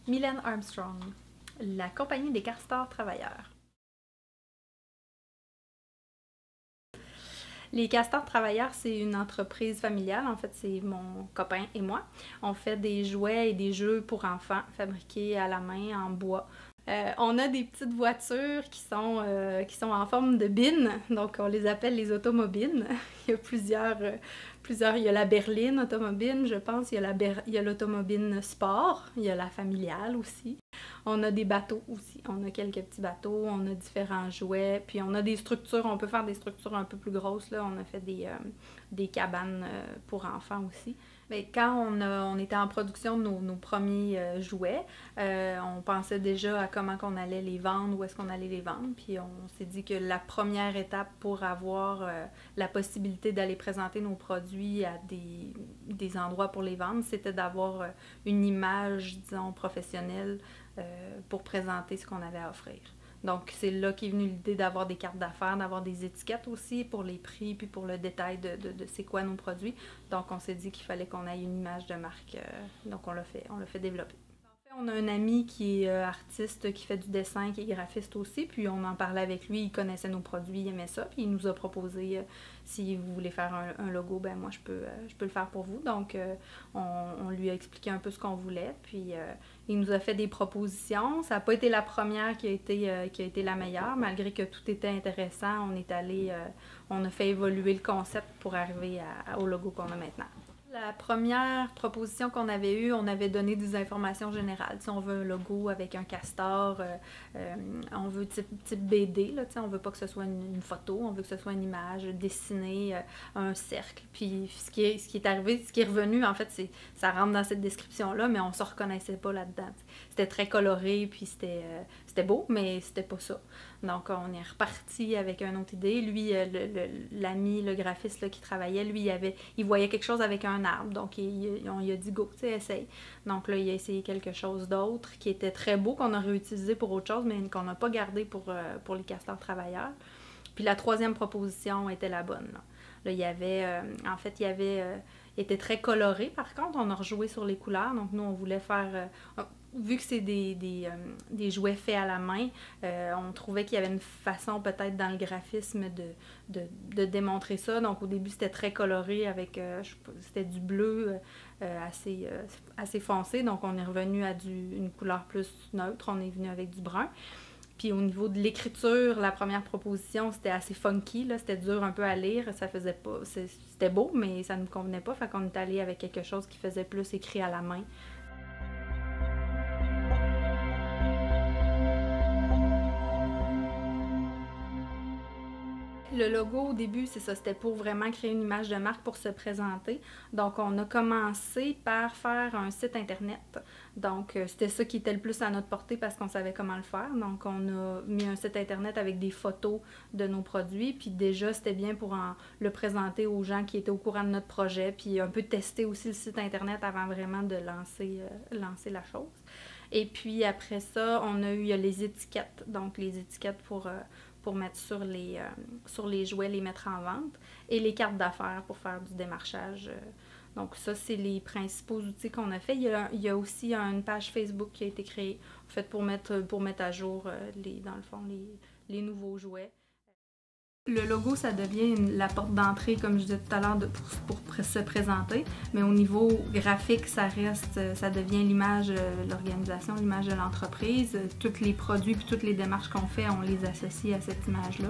Mylène Armstrong, la compagnie des castors travailleurs. Les castors travailleurs, c'est une entreprise familiale. En fait, c'est mon copain et moi. On fait des jouets et des jeux pour enfants fabriqués à la main en bois. On a des petites voitures qui sont en forme de bine, donc on les appelle les automobines. Il y a plusieurs, il y a la berline automobile, je pense, il y a l'automobile sport, il y a la familiale aussi. On a des bateaux aussi, on a quelques petits bateaux, on a différents jouets, puis on a des structures, on peut faire des structures un peu plus grosses, là. On a fait des cabanes pour enfants aussi. Mais quand on était en production de nos premiers jouets, on pensait déjà à comment qu'on allait les vendre, où est-ce qu'on allait les vendre, puis on s'est dit que la première étape pour avoir la possibilité d'aller présenter nos produits à des endroits pour les vendre, c'était d'avoir une image, disons, professionnelle pour présenter ce qu'on avait à offrir. Donc, c'est là qu'est venue l'idée d'avoir des cartes d'affaires, d'avoir des étiquettes aussi pour les prix puis pour le détail de c'est quoi nos produits. Donc, on s'est dit qu'il fallait qu'on ait une image de marque. Donc, on l'a fait développer. En fait, on a un ami qui est artiste, qui fait du dessin, qui est graphiste aussi. Puis, on en parlait avec lui, il connaissait nos produits, il aimait ça. Puis, il nous a proposé, si vous voulez faire un logo, ben moi, je peux le faire pour vous. Donc, on lui a expliqué un peu ce qu'on voulait. Puis, il nous a fait des propositions. Ça n'a pas été la première qui a été la meilleure, malgré que tout était intéressant. On a fait évoluer le concept pour arriver au logo qu'on a maintenant. La première proposition qu'on avait eue, on avait donné des informations générales. Si on veut un logo avec un castor, on veut type BD, là, on veut pas que ce soit une photo, on veut que ce soit une image dessinée, un cercle. Puis ce qui est arrivé, ce qui est revenu, en fait, ça rentre dans cette description-là, mais on se reconnaissait pas là-dedans. C'était très coloré, puis c'était beau, mais c'était pas ça. Donc, on est reparti avec une autre idée. Lui, l'ami, le graphiste là, qui travaillait, lui, il voyait quelque chose avec un arbre. Donc, on lui a dit « Go, tu sais, essaye ». Donc là, il a essayé quelque chose d'autre qui était très beau, qu'on a réutilisé pour autre chose, mais qu'on n'a pas gardé pour les castors travailleurs. Puis la troisième proposition était la bonne. Là, il y avait... il était très coloré, par contre. On a rejoué sur les couleurs. Donc, nous, on voulait faire... vu que c'est des jouets faits à la main, on trouvait qu'il y avait une façon peut-être dans le graphisme de démontrer ça. Donc au début c'était très coloré avec, c'était du bleu assez foncé, donc on est revenu à une couleur plus neutre, on est venu avec du brun. Puis au niveau de l'écriture, la première proposition, c'était assez funky, là, c'était dur un peu à lire, ça faisait pas, c'était beau, mais ça ne nous convenait pas, fait qu'on est allé avec quelque chose qui faisait plus écrit à la main. Le logo, au début, c'est ça, c'était pour vraiment créer une image de marque pour se présenter. Donc, on a commencé par faire un site Internet. Donc, c'était ça qui était le plus à notre portée parce qu'on savait comment le faire. Donc, on a mis un site Internet avec des photos de nos produits. Puis déjà, c'était bien pour le présenter aux gens qui étaient au courant de notre projet. Puis un peu tester aussi le site Internet avant vraiment de lancer la chose. Et puis, après ça, il y a les étiquettes. Donc, les étiquettes pour mettre sur les jouets, les mettre en vente, et les cartes d'affaires pour faire du démarchage. Donc ça, c'est les principaux outils qu'on a fait. Il y a aussi une page Facebook qui a été créée, en fait, pour mettre à jour, dans le fond, les nouveaux jouets. Le logo, ça devient la porte d'entrée, comme je disais tout à l'heure, pour se présenter. Mais au niveau graphique, ça devient l'image de l'organisation, l'image de l'entreprise. Tous les produits et toutes les démarches qu'on fait, on les associe à cette image-là.